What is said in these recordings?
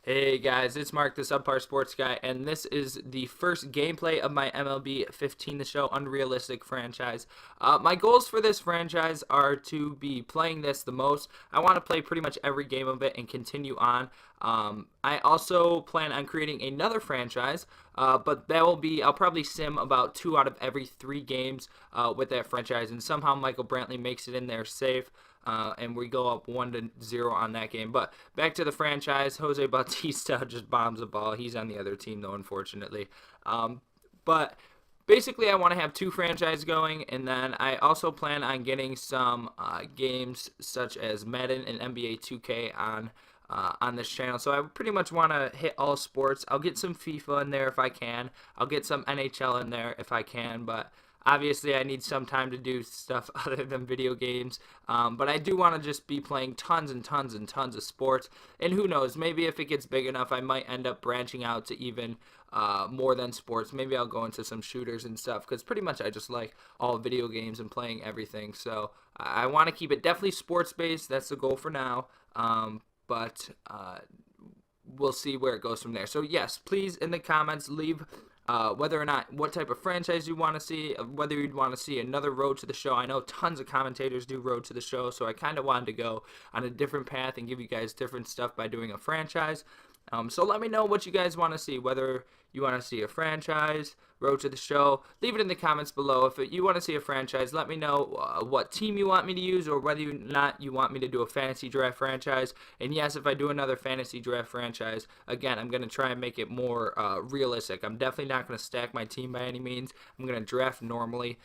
Hey guys, it's Mark, the Subpar Sports Guy, and this is the first gameplay of my MLB 15 the show Unrealistic franchise. My goals for this franchise are to be playing this the most. I want to play pretty much every game of it and continue on. I also plan on creating another franchise, but that will be, I'll probably sim about 2 out of every 3 games with that franchise, and somehow Michael Brantley makes it in there safe. And we go up 1-0 on that game. But back to the franchise, Jose Bautista just bombs the ball. He's on the other team, though, unfortunately. But basically, I want to have 2 franchises going, and then I also plan on getting some games such as Madden and NBA 2K on this channel. So I pretty much want to hit all sports. I'll get some FIFA in there if I can. I'll get some NHL in there if I can, but obviously, I need some time to do stuff other than video games, but I do want to just be playing tons and tons and tons of sports, and who knows, maybe if it gets big enough, I might end up branching out to even more than sports. Maybe I'll go into some shooters and stuff, because pretty much I just like all video games and playing everything, so I want to keep it definitely sports-based. That's the goal for now, but we'll see where it goes from there. So yes, please in the comments leave whether or not what type of franchise you want to see, whether you'd want to see another Road to the Show. I know tons of commentators do Road to the Show, so I kind of wanted to go on a different path and give you guys different stuff by doing a franchise. So let me know what you guys want to see, whether you want to see a franchise, Road to the Show. Leave it in the comments below. If you want to see a franchise, let me know what team you want me to use, or whether or not you want me to do a fantasy draft franchise. And yes, if I do another fantasy draft franchise, again, I'm going to try and make it more realistic. I'm definitely not going to stack my team by any means. I'm going to draft normally,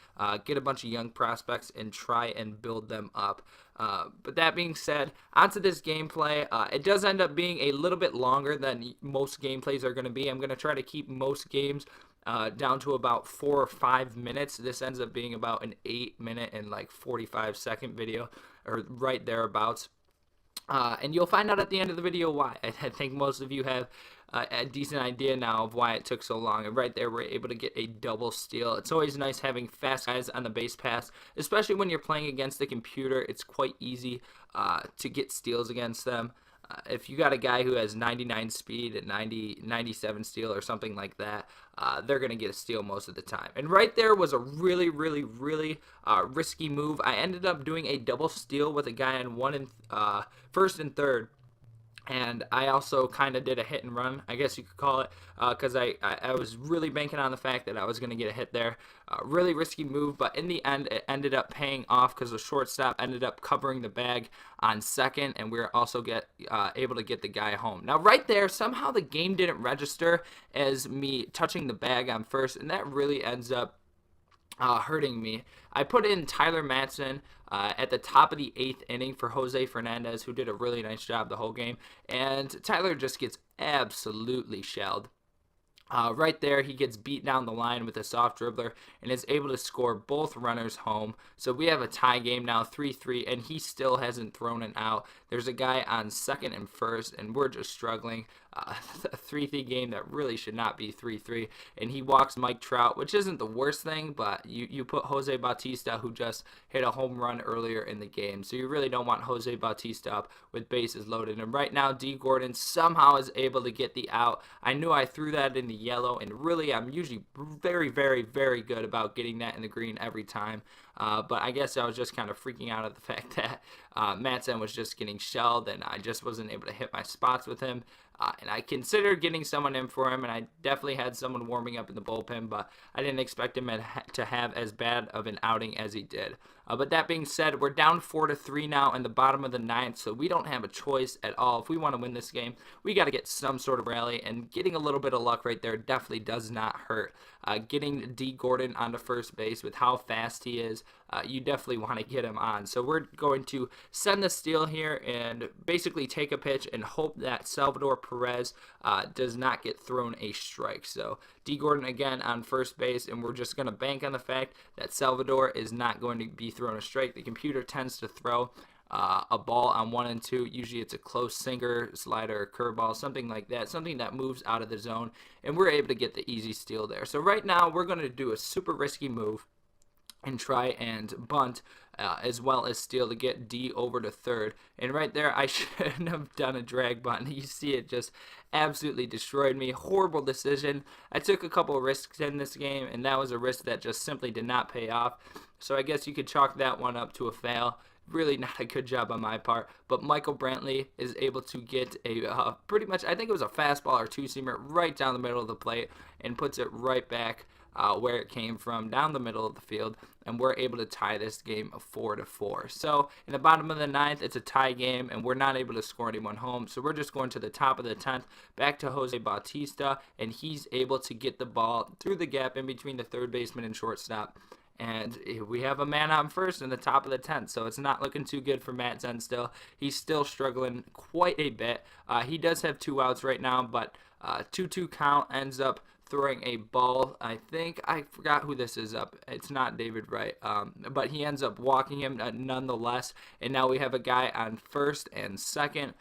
get a bunch of young prospects, and try and build them up. But that being said, onto this gameplay. It does end up being a little bit longer than most gameplays are going to be. I'm going to try to keep most games down to about 4 or 5 minutes. This ends up being about an 8-minute and like 45-second video, or right thereabouts. And you'll find out at the end of the video why. I think most of you have a decent idea now of why it took so long. And right there, we're able to get a double steal. It's always nice having fast guys on the base pass, especially when you're playing against the computer. It's quite easy to get steals against them. If you got a guy who has 99 speed and 97 steal or something like that, they're going to get a steal most of the time. And right there was a really, really, really risky move. I ended up doing a double steal with a guy on first and third. And I also kind of did a hit and run, I guess you could call it, because I was really banking on the fact that I was going to get a hit there. Really risky move, but in the end, it ended up paying off because the shortstop ended up covering the bag on second, and we were also able to get the guy home. Now, right there, somehow the game didn't register as me touching the bag on first, and that really ends up hurting me. I put in Tyler Matson at the top of the 8th inning for Jose Fernandez, who did a really nice job the whole game, and Tyler just gets absolutely shelled. Right there, he gets beat down the line with a soft dribbler and is able to score both runners home. So we have a tie game now, 3-3, and he still hasn't thrown an out. There's a guy on second and first, and we're just struggling. A 3-3 game that really should not be 3-3, and he walks Mike Trout, which isn't the worst thing, but you put Jose Bautista, who just hit a home run earlier in the game, so you really don't want Jose Bautista up with bases loaded. And right now, D. Gordon somehow is able to get the out. I knew I threw that in the yellow, and really I'm usually very, very, very good about getting that in the green every time. But I guess I was just kind of freaking out at the fact that Matson was just getting shelled, and I just wasn't able to hit my spots with him. And I considered getting someone in for him, and I definitely had someone warming up in the bullpen, but I didn't expect him to have as bad of an outing as he did. But that being said, we're down 4-3 now in the bottom of the 9th, so we don't have a choice at all. If we want to win this game, we got to get some sort of rally, and getting a little bit of luck right there definitely does not hurt. Getting D. Gordon onto first base with how fast he is, you definitely want to get him on. So we're going to send the steal here and basically take a pitch and hope that Salvador Perez does not get thrown a strike. So D. Gordon again on first base, and we're just going to bank on the fact that Salvador is not going to be thrown a strike. The computer tends to throw a ball on 1 and 2. Usually it's a close sinker, slider, curveball, something like that, something that moves out of the zone, and we're able to get the easy steal there. So right now we're going to do a super risky move. and try and bunt as well as steal to get D over to third. And right there, I shouldn't have done a drag bunt. You see it just absolutely destroyed me. Horrible decision. I took a couple of risks in this game, and that was a risk that just simply did not pay off. So I guess you could chalk that one up to a fail. Really not a good job on my part, but Michael Brantley is able to get a pretty much, I think it was a fastball or two-seamer right down the middle of the plate and puts it right back where it came from, down the middle of the field, and we're able to tie this game 4-4. So in the bottom of the ninth, it's a tie game, and we're not able to score anyone home. So we're just going to the top of the 10th, back to Jose Bautista, and he's able to get the ball through the gap in between the third baseman and shortstop. And we have a man on first in the top of the 10th, so it's not looking too good for Matt Zen still. He's still struggling quite a bit. He does have 2 outs right now, but 2-2 count, ends up throwing a ball. I think I forgot who this is up. It's not David Wright, but he ends up walking him nonetheless. And now we have a guy on first and second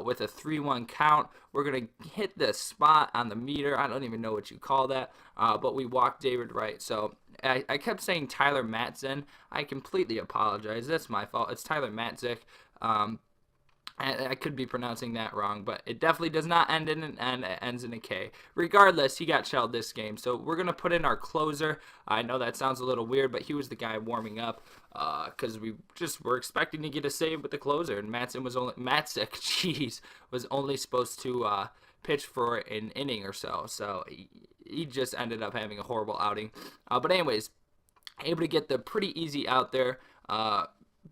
with a 3-1 count. We're going to hit the spot on the meter. I don't even know what you call that, but we walked David Wright. So I kept saying Tyler Matzon. I completely apologize. That's my fault. It's Tyler Matzik. I could be pronouncing that wrong, but it definitely does not end in an N. It ends in a K. Regardless, he got shelled this game. So we're going to put in our closer. I know that sounds a little weird, but he was the guy warming up because we just were expecting to get a save with the closer. And Matzik was only supposed to pitch for an inning or so. So he just ended up having a horrible outing. But anyways, able to get the pretty easy out there.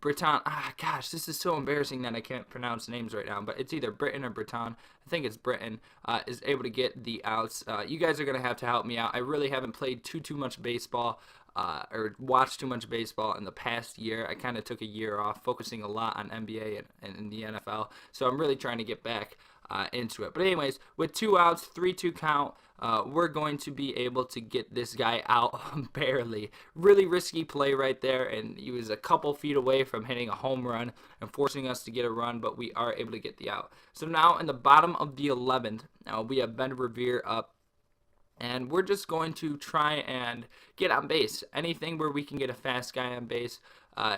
Breton, gosh, this is so embarrassing that I can't pronounce names right now, but it's either Britain or Breton. I think it's Britain, is able to get the outs. You guys are going to have to help me out. I really haven't played too much baseball or watched too much baseball in the past year. I kind of took a year off, focusing a lot on NBA and the NFL, so I'm really trying to get back into it. But anyways, with 2 outs, 3-2 count, we're going to be able to get this guy out barely. Really risky play right there, and he was a couple feet away from hitting a home run and forcing us to get a run, but we are able to get the out. So now in the bottom of the 11th, we have Ben Revere up, and we're just going to try and get on base. Anything where we can get a fast guy on base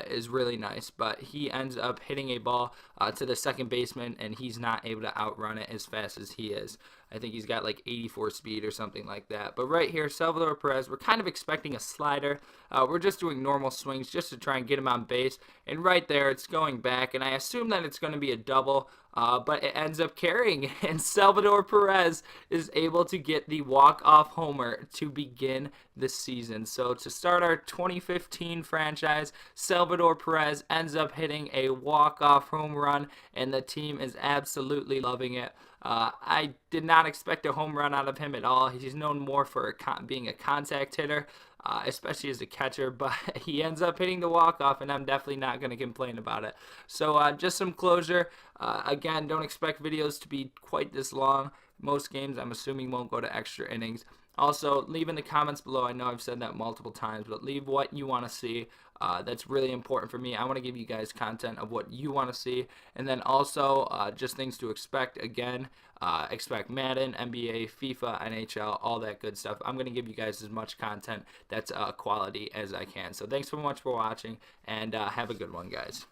is really nice, but he ends up hitting a ball to the second baseman, and he's not able to outrun it as fast as he is. I think he's got like 84 speed or something like that. But right here, Salvador Perez, we're kind of expecting a slider. We're just doing normal swings just to try and get him on base. And right there, it's going back, and I assume that it's going to be a double, but it ends up carrying. And Salvador Perez is able to get the walk-off homer to begin the season. So to start our 2015 franchise, Salvador Perez ends up hitting a walk-off home run, and the team is absolutely loving it. I did not expect a home run out of him at all. He's known more for being a contact hitter, especially as a catcher, but he ends up hitting the walk-off, and I'm definitely not going to complain about it. So just some closure. Again, don't expect videos to be quite this long. Most games, I'm assuming, won't go to extra innings. Also, leave in the comments below. I know I've said that multiple times, but leave what you want to see. That's really important for me. I want to give you guys content of what you want to see. And then also just things to expect. Again, expect Madden, NBA, FIFA, NHL, all that good stuff. I'm going to give you guys as much content that's quality as I can. So thanks so much for watching, and have a good one, guys.